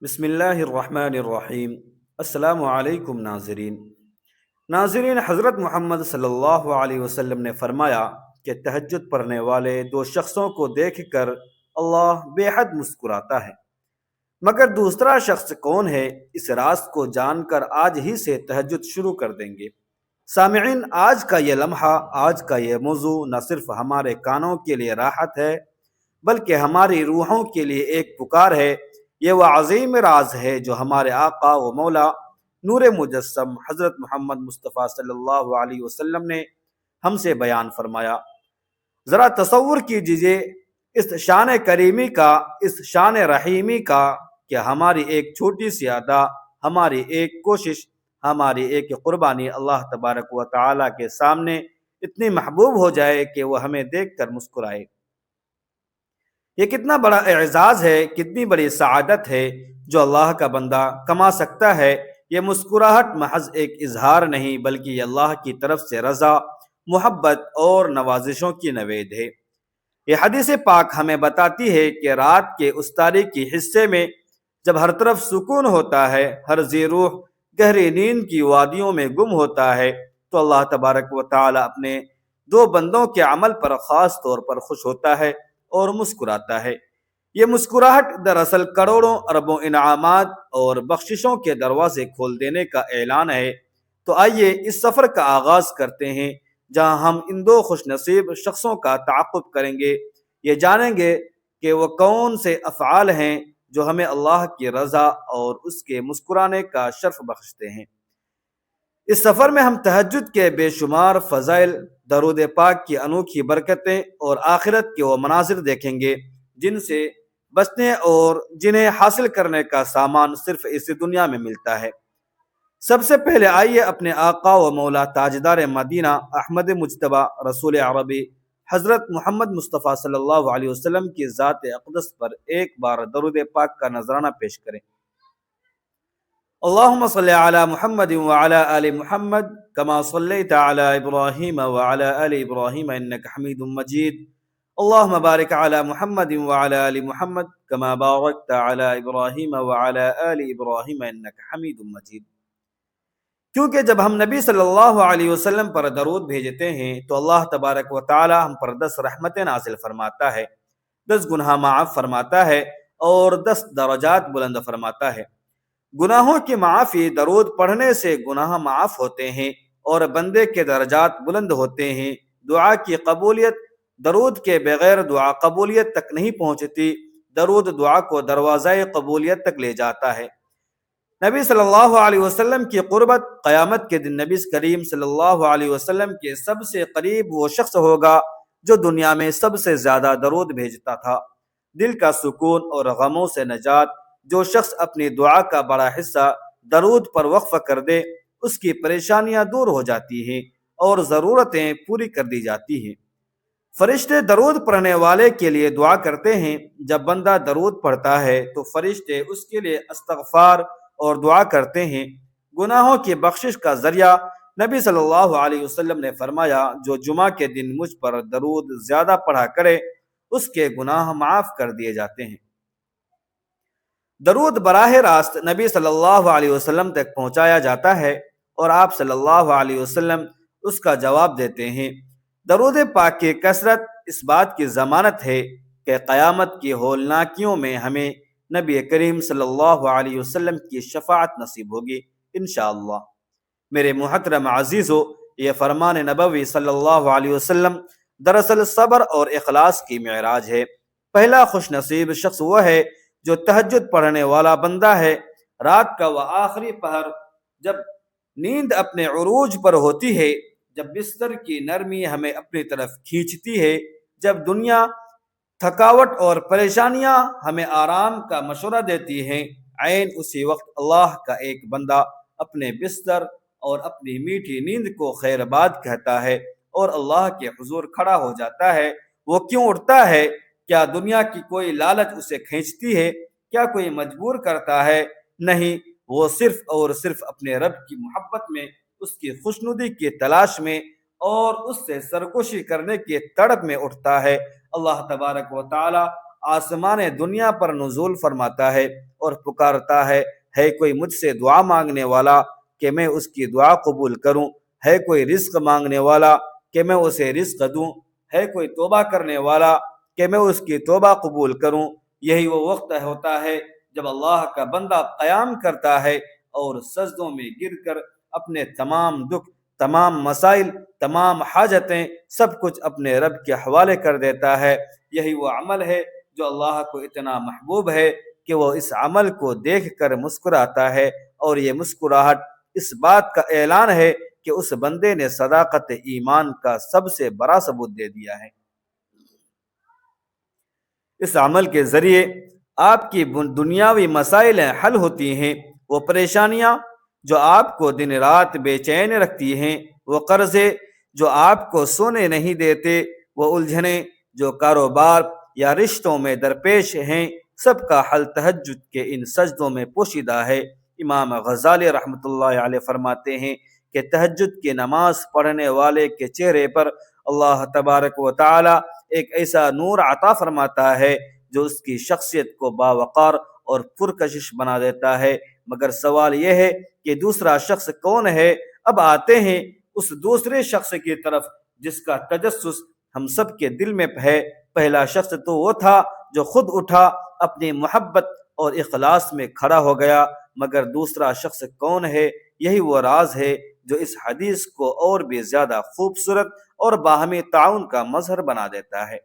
بسم اللہ الرحمن الرحیم۔ السلام علیکم ناظرین، حضرت محمد صلی اللہ علیہ وسلم نے فرمایا کہ تہجد پڑھنے والے دو شخصوں کو دیکھ کر اللہ بے حد مسکراتا ہے، مگر دوسرا شخص کون ہے؟ اس راز کو جان کر آج ہی سے تہجد شروع کر دیں گے۔ سامعین، آج کا یہ لمحہ، آج کا یہ موضوع نہ صرف ہمارے کانوں کے لیے راحت ہے بلکہ ہماری روحوں کے لیے ایک پکار ہے۔ یہ وہ عظیم راز ہے جو ہمارے آقا و مولا نور مجسم حضرت محمد مصطفیٰ صلی اللہ علیہ وسلم نے ہم سے بیان فرمایا۔ ذرا تصور کیجیے اس شان کریمی کا، اس شان رحیمی کا، کہ ہماری ایک چھوٹی سی ادا، ہماری ایک کوشش، ہماری ایک قربانی اللہ تبارک و تعالی کے سامنے اتنی محبوب ہو جائے کہ وہ ہمیں دیکھ کر مسکرائے۔ یہ کتنا بڑا اعزاز ہے، کتنی بڑی سعادت ہے جو اللہ کا بندہ کما سکتا ہے۔ یہ مسکراہٹ محض ایک اظہار نہیں بلکہ یہ اللہ کی طرف سے رضا، محبت اور نوازشوں کی نوید ہے۔ یہ حدیث پاک ہمیں بتاتی ہے کہ رات کے اس تاریکی حصے میں جب ہر طرف سکون ہوتا ہے، ہر ذی روح گہری نیند کی وادیوں میں گم ہوتا ہے، تو اللہ تبارک و تعالی اپنے دو بندوں کے عمل پر خاص طور پر خوش ہوتا ہے اور مسکراتا ہے۔ یہ مسکراہٹ دراصل کروڑوں اربوں انعامات اور بخششوں کے دروازے کھول دینے کا اعلان ہے۔ تو آئیے اس سفر کا آغاز کرتے ہیں جہاں ہم ان دو خوش نصیب شخصوں کا تعاقب کریں گے، یہ جانیں گے کہ وہ کون سے افعال ہیں جو ہمیں اللہ کی رضا اور اس کے مسکرانے کا شرف بخشتے ہیں۔ اس سفر میں ہم تہجد کے بے شمار فضائل، درود پاک کی انوکھی برکتیں اور آخرت کے وہ مناظر دیکھیں گے جن سے بچنے اور جنہیں حاصل کرنے کا سامان صرف اسی دنیا میں ملتا ہے۔ سب سے پہلے آئیے اپنے آقا و مولا تاجدار مدینہ احمد مجتبی رسول عربی حضرت محمد مصطفیٰ صلی اللہ علیہ وسلم کی ذات اقدس پر ایک بار درود پاک کا نذرانہ پیش کریں۔ اللہم صلی علی محمد وعلی آل محمد کما صلیت علی ابراہیم وعلی آل ابراہیم انک حمید مجید۔ اللہم بارک علی محمد وعلی آل محمد کما بارکت علی ابراہیم وعلی آل ابراہیم انک حمید مجید۔ کیونکہ جب ہم نبی صلی اللہ علیہ وسلم پر درود بھیجتے ہیں تو اللہ تبارک و تعالی ہم پر 10 رحمتیں نازل فرماتا ہے، 10 گناہ معاف فرماتا ہے اور 10 درجات بلند فرماتا ہے۔ گناہوں کی معافی درود پڑھنے سے گناہ معاف ہوتے ہیں اور بندے کے درجات بلند ہوتے ہیں۔ دعا کی قبولیت درود کے بغیر دعا قبولیت تک نہیں پہنچتی، درود دعا کو دروازہ قبولیت تک لے جاتا ہے۔ نبی صلی اللہ علیہ وسلم کی قربت، قیامت کے دن نبی کریم صلی اللہ علیہ وسلم کے سب سے قریب وہ شخص ہوگا جو دنیا میں سب سے زیادہ درود بھیجتا تھا۔ دل کا سکون اور غموں سے نجات، جو شخص اپنی دعا کا بڑا حصہ درود پر وقف کر دے، اس کی پریشانیاں دور ہو جاتی ہیں اور ضرورتیں پوری کر دی جاتی ہیں۔ فرشتے درود پڑھنے والے کے لیے دعا کرتے ہیں۔ جب بندہ درود پڑھتا ہے تو فرشتے اس کے لیے استغفار اور دعا کرتے ہیں۔ گناہوں کی بخشش کا ذریعہ نبی صلی اللہ علیہ وسلم نے فرمایا، جو جمعہ کے دن مجھ پر درود زیادہ پڑھا کرے اس کے گناہ معاف کر دیے جاتے ہیں۔ درود براہ راست نبی صلی اللہ علیہ وسلم تک پہنچایا جاتا ہے اور آپ صلی اللہ علیہ وسلم اس کا جواب دیتے ہیں۔ درود پاک کی کثرت اس بات کی ضمانت ہے کہ قیامت کی ہولناکیوں میں ہمیں نبی کریم صلی اللہ علیہ وسلم کی شفاعت نصیب ہوگی انشاءاللہ۔ میرے محترم عزیزو، یہ فرمان نبوی صلی اللہ علیہ وسلم دراصل صبر اور اخلاص کی معراج ہے۔ پہلا خوش نصیب شخص وہ ہے جو تہجد پڑھنے والا بندہ ہے۔ رات کا وہ آخری پہر جب نیند اپنے عروج پر ہوتی ہے، جب بستر کی نرمی ہمیں اپنی طرف کھینچتی ہے، جب دنیا، تھکاوٹ اور پریشانیاں ہمیں آرام کا مشورہ دیتی ہیں، عین اسی وقت اللہ کا ایک بندہ اپنے بستر اور اپنی میٹھی نیند کو خیر باد کہتا ہے اور اللہ کے حضور کھڑا ہو جاتا ہے۔ وہ کیوں اٹھتا ہے؟ کیا دنیا کی کوئی لالچ اسے کھینچتی ہے؟ کیا کوئی مجبور کرتا ہے؟ نہیں، وہ صرف اور صرف اپنے رب کی محبت میں، اس کی خوشنودی کی تلاش میں اور اس سے سرکشی کرنے کی تڑپ میں اٹھتا ہے۔ اللہ تبارک و تعالی آسمان دنیا پر نزول فرماتا ہے اور پکارتا ہے کوئی مجھ سے دعا مانگنے والا کہ میں اس کی دعا قبول کروں، ہے کوئی رزق مانگنے والا کہ میں اسے رزق دوں، ہے کوئی توبہ کرنے والا کہ میں اس کی توبہ قبول کروں۔ یہی وہ وقت ہوتا ہے جب اللہ کا بندہ قیام کرتا ہے اور سجدوں میں گر کر اپنے تمام دکھ، تمام مسائل، تمام حاجتیں، سب کچھ اپنے رب کے حوالے کر دیتا ہے۔ یہی وہ عمل ہے جو اللہ کو اتنا محبوب ہے کہ وہ اس عمل کو دیکھ کر مسکراتا ہے، اور یہ مسکراہٹ اس بات کا اعلان ہے کہ اس بندے نے صداقت ایمان کا سب سے بڑا ثبوت دے دیا ہے۔ اس عمل کے ذریعے آپ کی دنیاوی مسائل حل ہوتی ہیں، وہ پریشانیاں جو آپ کو دن رات بے چین رکھتی ہیں، وہ قرضے جو آپ کو سونے نہیں دیتے، وہ الجھنیں جو کاروبار یا رشتوں میں درپیش ہیں، سب کا حل تہجد کے ان سجدوں میں پوشیدہ ہے۔ امام غزالی رحمۃ اللہ علیہ فرماتے ہیں کہ تہجد کی نماز پڑھنے والے کے چہرے پر اللہ تبارک و تعالی ایک ایسا نور عطا فرماتا ہے جو اس کی شخصیت کو باوقار اور پرکشش بنا دیتا ہے۔ مگر سوال یہ ہے کہ دوسرا شخص کون ہے؟ اب آتے ہیں اس دوسرے شخص کی طرف جس کا تجسس ہم سب کے دل میں ہے۔ پہلا شخص تو وہ تھا جو خود اٹھا، اپنی محبت اور اخلاص میں کھڑا ہو گیا، مگر دوسرا شخص کون ہے؟ یہی وہ راز ہے جو اس حدیث کو اور بھی زیادہ خوبصورت اور باہمی تعاون کا مظہر بنا دیتا ہے۔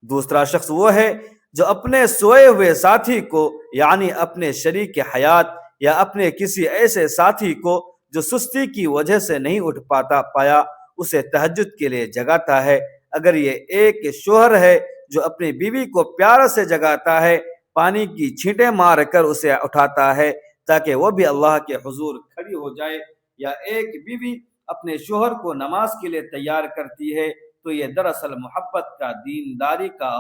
دوسرا شخص وہ ہے جو اپنے سوئے ہوئے ساتھی کو، یعنی اپنے شریک حیات یا اپنے کسی ایسے ساتھی کو جو سستی کی وجہ سے نہیں اٹھ پایا، اسے تہجد کے لیے جگاتا ہے۔ اگر یہ ایک شوہر ہے جو اپنی بیوی کو پیار سے جگاتا ہے، پانی کی چھینٹیں مار کر اسے اٹھاتا ہے تاکہ وہ بھی اللہ کے حضور کھڑی ہو جائے، یا ایک بیوی اپنے شوہر کو نماز کے لیے تیار کرتی ہے، تو یہ دراصل محبت کا، دینداری کا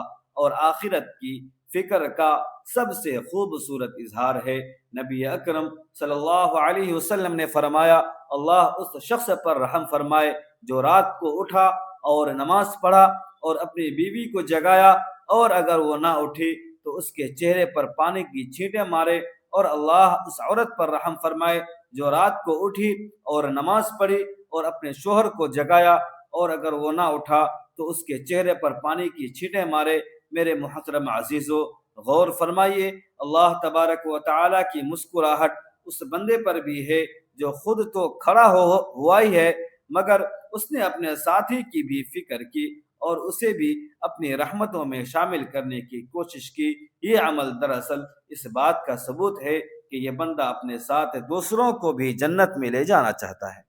اور آخرت کی فکر کا سب سے خوبصورت اظہار ہے۔ نبی اکرم صلی اللہ علیہ وسلم نے فرمایا، اللہ اس شخص پر رحم فرمائے جو رات کو اٹھا اور نماز پڑھا اور اپنی بیوی کو جگایا، اور اگر وہ نہ اٹھی تو اس کے چہرے پر پانی کی چھینٹیں مارے، اور اللہ اس عورت پر رحم فرمائے جو رات کو اٹھی اور نماز پڑھی اور اپنے شوہر کو جگایا، اور اگر وہ نہ اٹھا تو اس کے چہرے پر پانی کی چھینٹیں مارے۔ میرے محترم عزیزو، غور فرمائیے، اللہ تبارک و تعالی کی مسکراہٹ اس بندے پر بھی ہے جو خود تو کھڑا ہوا ہی ہے، مگر اس نے اپنے ساتھی کی بھی فکر کی اور اسے بھی اپنی رحمتوں میں شامل کرنے کی کوشش کی۔ یہ عمل دراصل اس بات کا ثبوت ہے کہ یہ بندہ اپنے ساتھ دوسروں کو بھی جنت میں لے جانا چاہتا ہے۔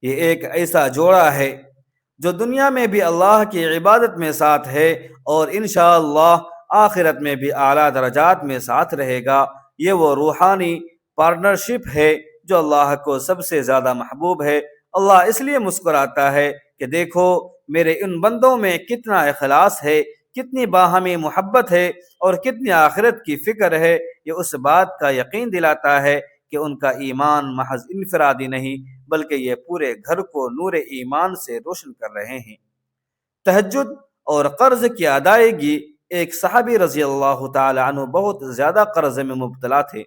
یہ ایک ایسا جوڑا ہے جو دنیا میں بھی اللہ کی عبادت میں ساتھ ہے اور انشاءاللہ آخرت میں بھی اعلیٰ درجات میں ساتھ رہے گا۔ یہ وہ روحانی پارٹنرشپ ہے جو اللہ کو سب سے زیادہ محبوب ہے۔ اللہ اس لیے مسکراتا ہے کہ دیکھو میرے ان بندوں میں کتنا اخلاص ہے، کتنی باہمی محبت ہے اور کتنی آخرت کی فکر ہے۔ یہ اس بات کا یقین دلاتا ہے کہ ان کا ایمان محض انفرادی نہیں بلکہ یہ پورے گھر کو نور ایمان سے روشن کر رہے ہیں۔ تہجد اور قرض کی ادائیگی۔ ایک صحابی رضی اللہ تعالی عنہ بہت زیادہ قرض میں مبتلا تھے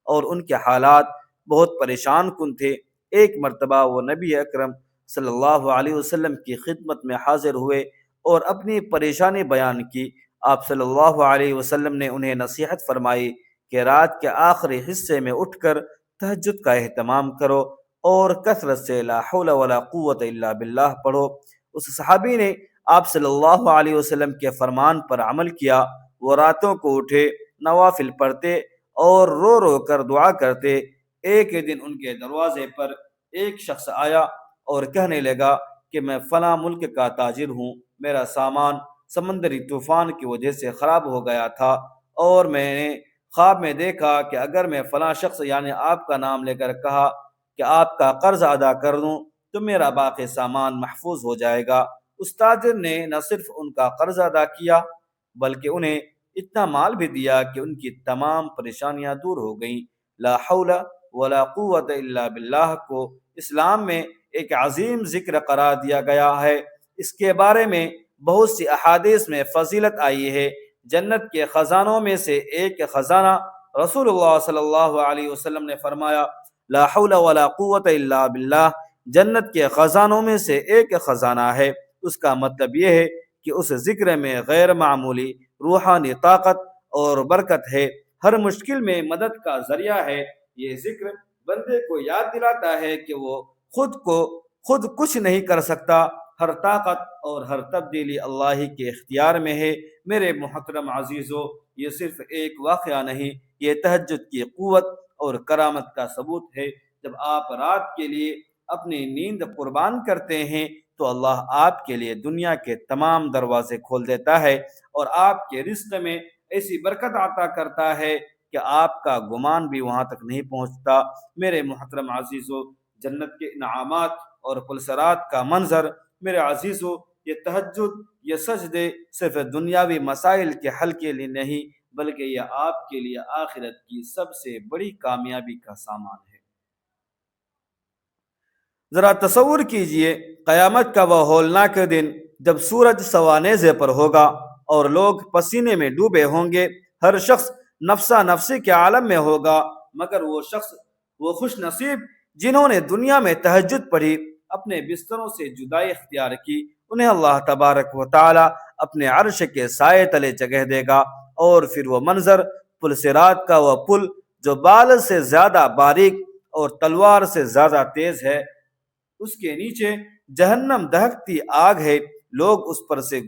اور ان کے حالات بہت پریشان کن تھے۔ ایک مرتبہ وہ نبی اکرم صلی اللہ علیہ وسلم کی خدمت میں حاضر ہوئے اور اپنی پریشانی بیان کی۔ آپ صلی اللہ علیہ وسلم نے انہیں نصیحت فرمائی کہ رات کے آخری حصے میں اٹھ کر تہجد کا اہتمام کرو اور کثرت سے لا حول ولا قوت الا باللہ پڑھو۔ اس صحابی نے آپ صلی اللہ علیہ وسلم کے فرمان پر عمل کیا۔ وہ راتوں کو اٹھے، نوافل پڑھتے اور رو رو کر دعا کرتے۔ ایک دن ان کے دروازے پر ایک شخص آیا اور کہنے لگا کہ میں فلاں ملک کا تاجر ہوں، میرا سامان سمندری طوفان کی وجہ سے خراب ہو گیا تھا، اور میں نے خواب میں دیکھا کہ اگر میں فلاں شخص یعنی آپ کا نام لے کر کہا کہ آپ کا قرض ادا کر دوں تو میرا باقی سامان محفوظ ہو جائے گا۔ اس تاجر نے نہ صرف ان کا قرض ادا کیا بلکہ انہیں اتنا مال بھی دیا کہ ان کی تمام پریشانیاں دور ہو گئیں۔ لا حول ولا قوت الا باللہ کو اسلام میں ایک عظیم ذکر قرار دیا گیا ہے۔ اس کے بارے میں بہت سی احادیث میں فضیلت آئی ہے۔ جنت کے خزانوں میں سے ایک خزانہ رسول اللہ صلی اللہ علیہ وسلم نے فرمایا، لا حول ولا قوت الا باللہ، جنت کے خزانوں میں سے ایک خزانہ ہے۔ اس کا مطلب یہ ہے کہ اس ذکر میں غیر معمولی روحانی طاقت اور برکت ہے، ہر مشکل میں مدد کا ذریعہ ہے۔ یہ ذکر بندے کو یاد دلاتا ہے کہ وہ خود کچھ نہیں کر سکتا، ہر طاقت اور ہر تبدیلی اللہ ہی کے اختیار میں ہے۔ میرے محترم عزیزو، یہ صرف ایک واقعہ نہیں، یہ تہجد کی قوت اور کرامت کا ثبوت ہے۔ جب آپ رات کے لیے اپنی نیند قربان کرتے ہیں تو اللہ آپ کے لیے دنیا کے تمام دروازے کھول دیتا ہے اور آپ کے رزق میں ایسی برکت عطا کرتا ہے کہ آپ کا گمان بھی وہاں تک نہیں پہنچتا۔ میرے محترم عزیزو، جنت کے انعامات اور پلسرات کا منظر، میرے عزیزو، یہ تہجد، یہ سجدے صرف دنیاوی مسائل کے حل کے لیے نہیں، بلکہ یہ آپ کے لیے آخرت کی سب سے بڑی کامیابی کا سامان ہے۔ ذرا تصور کیجئے قیامت کا وہ ہولناک دن جب سورج سوانیزے پر ہوگا اور لوگ پسینے میں ڈوبے ہوں گے، ہر شخص نفسا نفسی کے عالم میں ہوگا، مگر وہ خوش نصیب جنہوں نے دنیا میں تہجد پڑھی، اپنے بستروں سے جدائی اختیار کی، انہیں اللہ تبارک و تعالی اپنے عرش کے سائے تلے جگہ دے گا، اور پھر وہ منظر، پلسرات کا وہ پل جو بال سے زیادہ باریک اور تلوار سے زیادہ تیز ہے، اس کے نیچے جہنم دہکتی آگ ہے، لوگ اس پر سے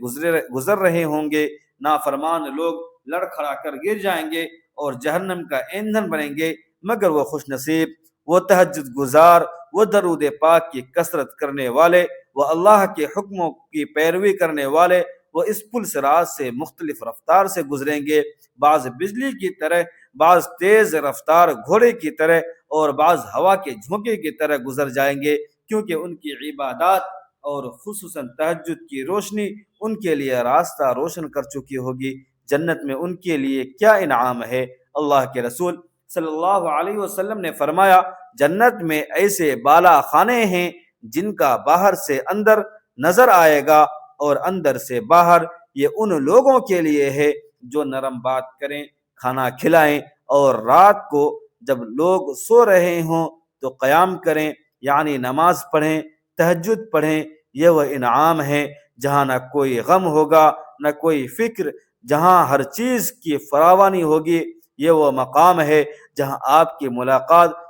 گزر رہے ہوں گے، نافرمان لوگ لڑکھڑا کر گر جائیں گے اور جہنم کا ایندھن بنیں گے، مگر وہ خوش نصیب، وہ تہجد گزار، وہ درود پاک کی کثرت کرنے والے، وہ اللہ کے حکموں کی پیروی کرنے والے، وہ اس پل صراط سے مختلف رفتار سے گزریں گے، بعض بجلی کی طرح، بعض تیز رفتار گھوڑے کی طرح اور بعض ہوا کے جھونکے کی طرح گزر جائیں گے، کیونکہ ان کی عبادات اور خصوصاً تہجد کی روشنی ان کے لیے راستہ روشن کر چکی ہوگی۔ جنت میں ان کے لیے کیا انعام ہے! اللہ کے رسول صلی اللہ علیہ وسلم نے فرمایا، جنت میں ایسے بالا خانے ہیں جن کا باہر سے اندر نظر آئے گا اور اندر سے باہر۔ یہ ان لوگوں کے لیے ہے جو نرم بات کریں، کھانا کھلائیں اور رات کو جب لوگ سو رہے ہوں تو قیام کریں، یعنی نماز پڑھیں، تہجد پڑھیں۔ یہ وہ انعام ہے جہاں نہ کوئی غم ہوگا، نہ کوئی فکر، جہاں ہر چیز کی فراوانی ہوگی۔ یہ وہ مقام ہے جہاں آپ کی ملاقات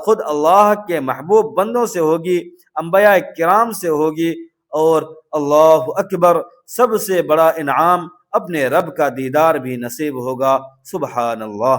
خود اللہ کے محبوب بندوں سے ہوگی، انبیاء کرام سے ہوگی، اور اللہ اکبر، سب سے بڑا انعام اپنے رب کا دیدار بھی نصیب ہوگا۔ سبحان اللہ۔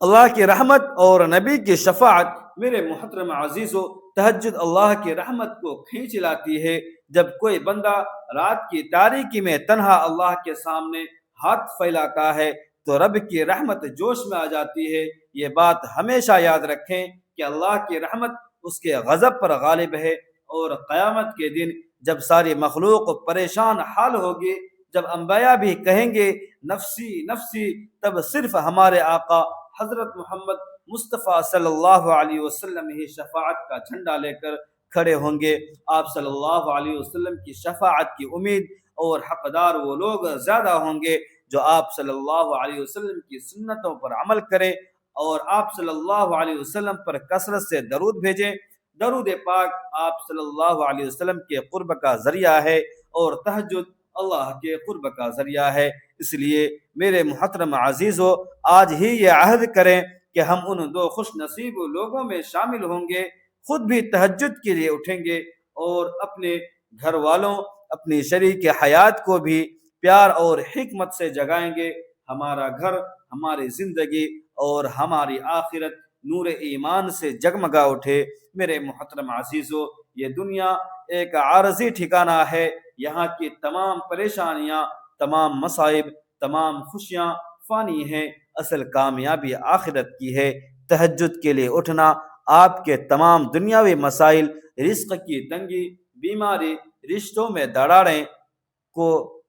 اللہ کی رحمت اور نبی کی شفاعت، میرے محترم عزیزو، تہجد اللہ کی رحمت کو کھینچ لاتی ہے۔ جب کوئی بندہ رات کی تاریکی میں تنہا اللہ کے سامنے ہاتھ پھیلاتا ہے تو رب کی رحمت جوش میں آ جاتی ہے۔ یہ بات ہمیشہ یاد رکھیں کہ اللہ کی رحمت اس کے غضب پر غالب ہے، اور قیامت کے دن جب ساری مخلوق پریشان حال ہوگی، جب انبیاء بھی کہیں گے نفسی نفسی، تب صرف ہمارے آقا حضرت محمد مصطفیٰ صلی اللہ علیہ وسلم ہی شفاعت کا جھنڈا لے کر کھڑے ہوں گے۔ آپ صلی اللہ علیہ وسلم کی شفاعت کی امید اور حقدار وہ لوگ زیادہ ہوں گے جو آپ صلی اللہ علیہ وسلم کی سنتوں پر عمل کریں اور آپ صلی اللہ علیہ وسلم پر کثرت سے درود بھیجیں۔ درود پاک آپ صلی اللہ علیہ وسلم کے قرب کا ذریعہ ہے اور تہجد اللہ کے قرب کا ذریعہ ہے۔ اس لیے میرے محترم عزیزو، آج ہی یہ عہد کریں کہ ہم ان دو خوش نصیب لوگوں میں شامل ہوں گے، خود بھی تہجد کے لیے اٹھیں گے اور اپنے گھر والوں، اپنی شریک حیات کو بھی پیار اور حکمت سے جگائیں گے۔ ہمارا گھر، ہماری زندگی اور ہماری آخرت نور ایمان سے جگمگا اٹھے۔ میرے محترم عزیزو، یہ دنیا ایک عارضی ٹھکانہ ہے، یہاں کی تمام پریشانیاں، تمام مصائب، تمام خوشیاں فانی ہیں، اصل کامیابی آخرت کی ہے۔ تہجد کے لیے اٹھنا آپ کے تمام دنیاوی مسائل، رزق کی تنگی، بیماری، رشتوں میں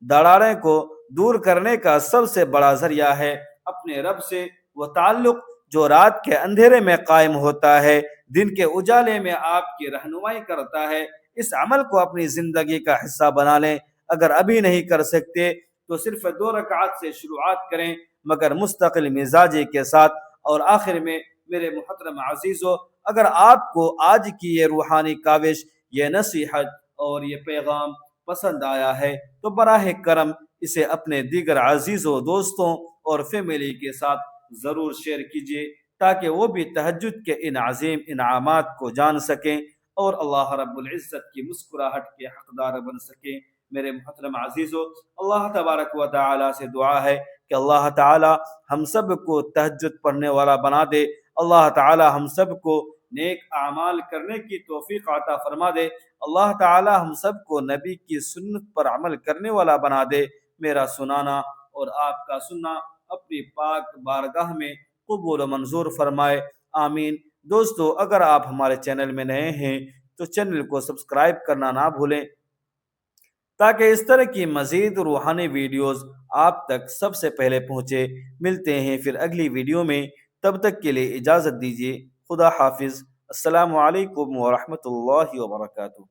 دراڑیں کو دور کرنے کا سب سے بڑا ذریعہ ہے۔ اپنے رب سے وہ تعلق جو رات کے اندھیرے میں قائم ہوتا ہے، دن کے اجالے میں آپ کی رہنمائی کرتا ہے، اس عمل کو اپنی زندگی کا حصہ بنا لیں۔ اگر ابھی نہیں کر سکتے تو صرف 2 رکعات سے شروعات کریں، مگر مستقل مزاجی کے ساتھ۔ اور آخر میں میرے محترم عزیزو، اگر آپ کو آج کی یہ روحانی کاوش، یہ نصیحت اور یہ پیغام پسند آیا ہے تو براہ کرم اسے اپنے دیگر عزیزوں، دوستوں اور فیملی کے ساتھ ضرور شیئر کیجیے، تاکہ وہ بھی تہجد کے ان عظیم انعامات کو جان سکیں اور اللہ رب العزت کی مسکراہٹ کے حقدار بن سکیں۔ میرے محترم عزیزو، اللہ تبارک و تعالی سے دعا ہے کہ اللہ تعالی ہم سب کو تہجد پڑھنے والا بنا دے، اللہ تعالی ہم سب کو نیک اعمال کرنے کی توفیق عطا فرما دے، اللہ تعالی ہم سب کو نبی کی سنت پر عمل کرنے والا بنا دے۔ میرا سنانا اور آپ کا سننا اپنی پاک بارگاہ میں قبول و منظور فرمائے، آمین۔ دوستو، اگر آپ ہمارے چینل میں نئے ہیں تو چینل کو سبسکرائب کرنا نہ بھولیں، تاکہ اس طرح کی مزید روحانی ویڈیوز آپ تک سب سے پہلے پہنچے۔ ملتے ہیں پھر اگلی ویڈیو میں، تب تک کے لیے اجازت دیجیے۔ خدا حافظ۔ السلام علیکم ورحمۃ اللہ وبرکاتہ۔